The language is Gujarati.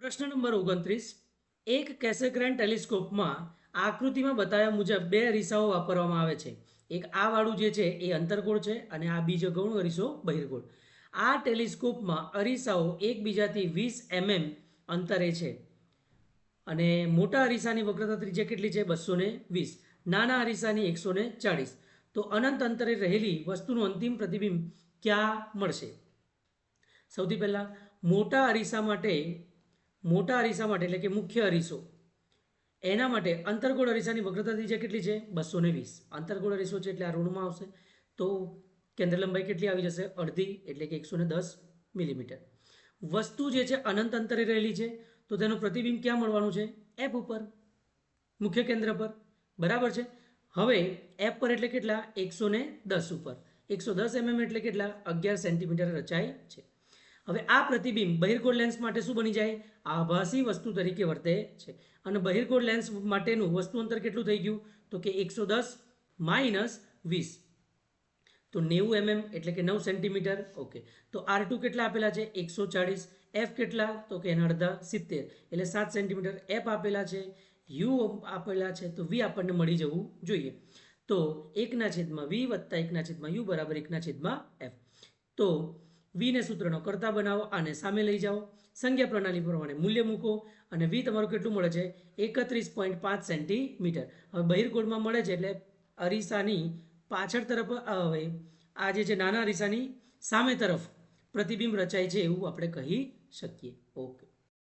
પ્રશ્ન નંબર 29. એક કેસેગ્રેન ટેલિસ્કોપમાં આકૃતિમાં બતાવ્યા મુજબ બે અરીસાઓ વાપરવામાં આવે છે. એક આ વાળું જે છે એ અંતર્ગોળ છે અને આ બીજો ગૌણ અરીસો બહિર્ગોળ. આ ટેલિસ્કોપમાં અરીસાઓ એકબીજાથી 20 mm અંતરે છે અને મોટા અરીસાની વક્રતા ત્રિજ્યા કેટલી છે? 220. નાના અરીસાની 140. તો અનંત અંતરે રહેલી વસ્તુનું અંતિમ પ્રતિબિંબ ક્યાં મળશે? સૌથી પહેલાં મોટા અરીસા માટે એટલે કે મુખ્ય અરીસો, એના માટે અંતર્ગોળ અરીસાની વક્રતા ત્રિજ્યા કેટલી છે? 220. અંતર્ગોળ અરીસો છે એટલે આ ઋણમાં આવશે. તો કેન્દ્ર લંબાઈ કેટલી આવી જશે? અડધી, એટલે કે 110 મિલીમીટર. વસ્તુ જે છે અનંત અંતરે રહેલી છે, તો તેનું પ્રતિબિંબ ક્યાં મળવાનું છે? એફ ઉપર, મુખ્ય કેન્દ્ર પર. બરાબર છે. હવે એફ પર એટલે કેટલા? 110 ઉપર. 110 mm એટલે કેટલા? 11 સેન્ટીમીટર રચાય છે. હવે આ પ્રતિબિંબ બહિર્ગોળ લેન્સ માટે શું બની જાય? આભાસી વસ્તુ તરીકે વર્તે છે. અને બહિર્ગોળ લેન્સ માટેનું વસ્તુ અંતર કેટલું થઈ ગયું? તો કે 110 માઇનસ 20, તો 90 mm એટલે કે 9 સેન્ટીમીટર. ઓકે, તો R2 કેટલા આપેલા છે? 140. એફ કેટલા? તો કે એના અડધા 70 એટલે 7 સેન્ટીમીટર. એફ આપેલા છે, યુ આપેલા છે, તો વી આપણને મળી જવું જોઈએ. તો 1/v વત્તા 1/u બરાબર 1/f. તો વીને સૂત્રનો કરતા બનાવો, આને સામે લઈ જાઓ, સંખ્યા પ્રણાલી પ્રમાણે મૂલ્ય મૂકો અને વી તમારું કેટલું મળે છે? 31.5 સેન્ટીમીટર. હવે બહિર્ગોળમાં મળે છે એટલે અરીસાની પાછળ તરફ હવે આ જે છે નાના અરીસાની સામે તરફ પ્રતિબિંબ રચાય છે એવું આપણે કહી શકીએ. ઓકે.